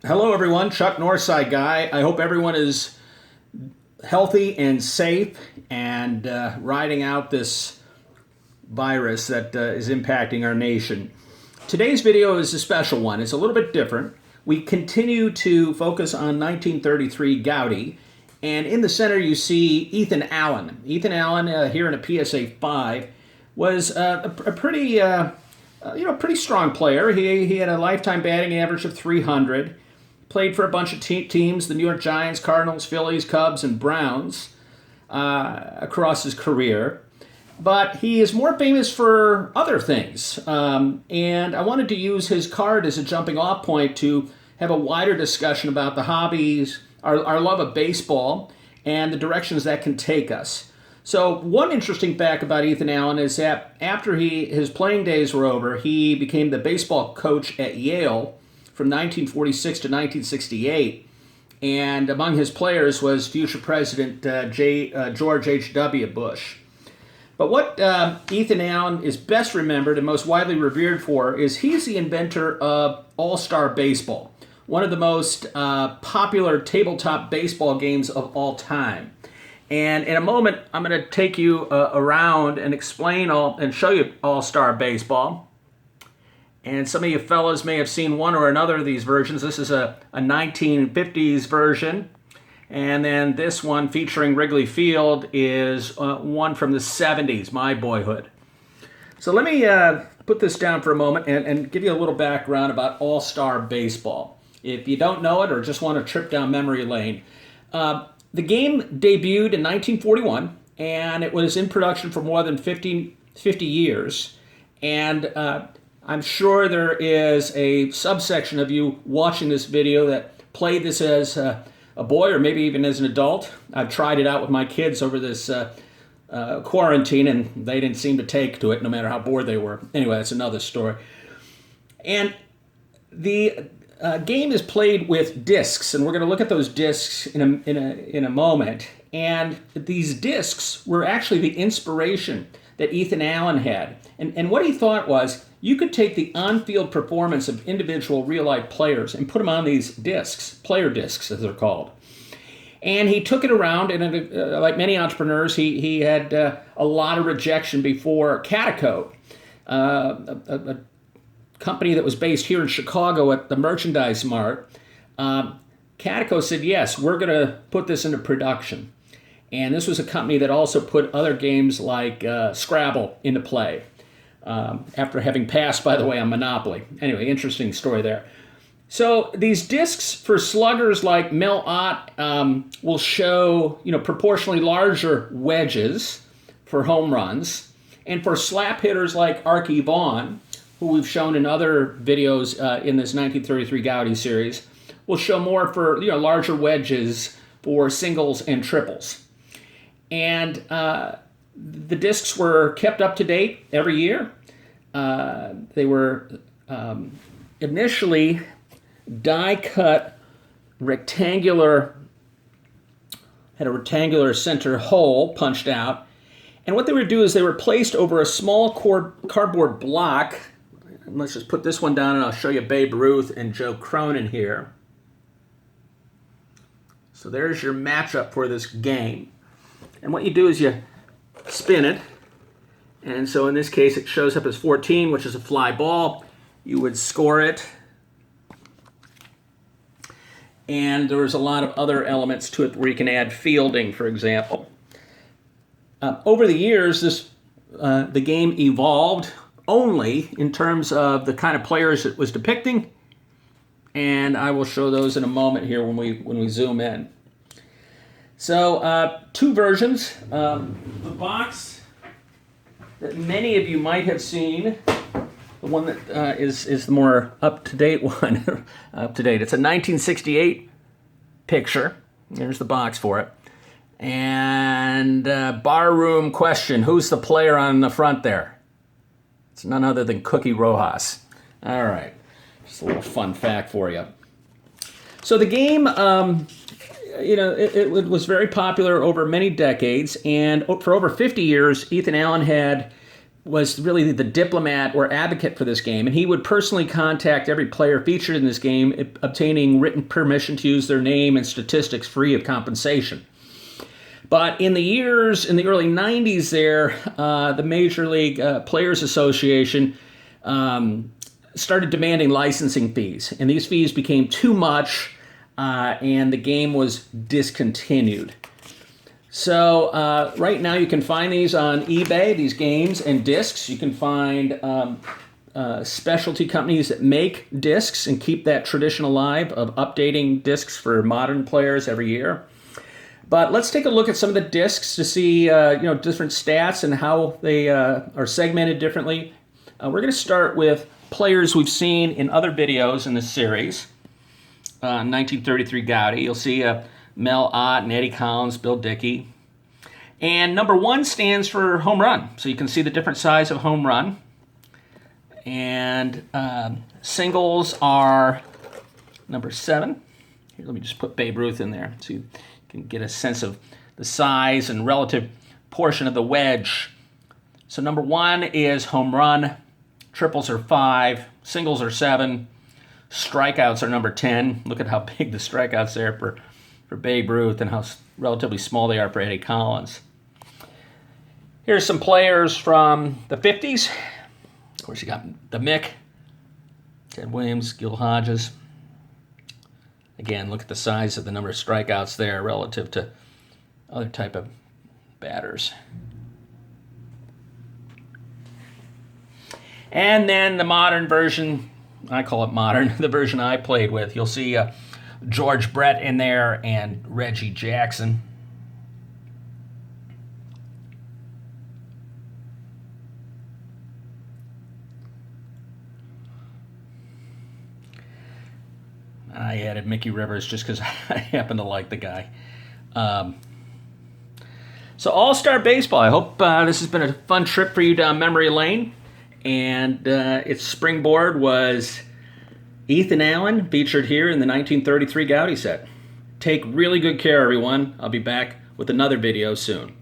Hello, everyone. Chuck Northside guy. I hope everyone is healthy and safe and riding out this virus that is impacting our nation. Today's video is a special one. It's a little bit different. We continue to focus on 1933 Gaudi, and in the center you see Ethan Allen. Ethan Allen, here in a PSA 5, was a pretty strong player. He had a lifetime batting average of 300. Played for a bunch of teams, the New York Giants, Cardinals, Phillies, Cubs, and Browns across his career. But he is more famous for other things. And I wanted to use his card as a jumping off point to have a wider discussion about the hobbies, our love of baseball, and the directions that can take us. So one interesting fact about Ethan Allen is that after his playing days were over, he became the baseball coach at Yale from 1946 to 1968, and among his players was future President George H.W. Bush. But what Ethan Allen is best remembered and most widely revered for is he's the inventor of All-Star Baseball, one of the most popular tabletop baseball games of all time. And in a moment, I'm going to take you around and explain and show you All-Star Baseball. And some of you fellas may have seen one or another of these versions. This is a 1950s version. And then this one featuring Wrigley Field is one from the 70s, my boyhood. So let me put this down for a moment and give you a little background about All-Star Baseball. If you don't know it or just want to trip down memory lane. The game debuted in 1941, and it was in production for more than 50 years. And I'm sure there is a subsection of you watching this video that played this as a boy or maybe even as an adult. I've tried it out with my kids over this quarantine, and they didn't seem to take to it no matter how bored they were. Anyway, that's another story. And the game is played with discs, and we're going to look at those discs in a moment. And these discs were actually the inspiration that Ethan Allen had. And what he thought was, you could take the on-field performance of individual real-life players and put them on these discs, player discs as they're called. And he took it around, and like many entrepreneurs, he had a lot of rejection before Cadaco, a company that was based here in Chicago at the Merchandise Mart. Cadaco said, yes, we're going to put this into production. And this was a company that also put other games like Scrabble into play. After having passed, by the way, on Monopoly. Anyway, interesting story there. So these discs for sluggers like Mel Ott will show, proportionally larger wedges for home runs, and for slap hitters like Archie Vaughan, who we've shown in other videos in this 1933 Gaudi series, will show more for larger wedges for singles and triples. And the discs were kept up to date every year. They were initially die-cut rectangular, had a rectangular center hole punched out. And what they would do is they were placed over a small cardboard block. Let's just put this one down and I'll show you Babe Ruth and Joe Cronin here. So there's your matchup for this game. And what you do is you spin it. And so in this case, it shows up as 14, which is a fly ball. You would score it. And there's a lot of other elements to it where you can add fielding, for example. Over the years, the game evolved only in terms of the kind of players it was depicting. And I will show those in a moment here when we zoom in. So, two versions. The box that many of you might have seen, the one that is the more up-to-date one. Up-to-date. It's a 1968 picture. There's the box for it. And barroom question, who's the player on the front there? It's none other than Cookie Rojas. All right. Just a little fun fact for you. So the game... it was very popular over many decades, and for over 50 years, Ethan Allen had was really the diplomat or advocate for this game, and he would personally contact every player featured in this game, obtaining written permission to use their name and statistics free of compensation. But in the early 90s there, the Major League Players Association started demanding licensing fees, and these fees became too much, and the game was discontinued. So right now you can find these on eBay, these games and discs. You can find specialty companies that make discs and keep that tradition alive of updating discs for modern players every year. But let's take a look at some of the discs to see different stats and how they are segmented differently. We're going to start with players we've seen in other videos in this series. 1933 Gaudy, you'll see Mel Ott and Eddie Collins, Bill Dickey. And number 1 stands for home run. So you can see the different size of home run. And singles are number 7. Here, let me just put Babe Ruth in there so you can get a sense of the size and relative portion of the wedge. So number 1 is home run. Triples are 5. Singles are 7. Strikeouts are number 10. Look at how big the strikeouts are for Babe Ruth and how relatively small they are for Eddie Collins. Here's some players from the 50s. Of course, you got the Mick, Ted Williams, Gil Hodges. Again, look at the size of the number of strikeouts there relative to other type of batters. And then the modern version, I call it modern, the version I played with. You'll see George Brett in there and Reggie Jackson. I added Mickey Rivers just because I happen to like the guy. So All-Star Baseball. I hope this has been a fun trip for you down memory lane. And its springboard was Ethan Allen, featured here in the 1933 Gaudy set. Take really good care, everyone. I'll be back with another video soon.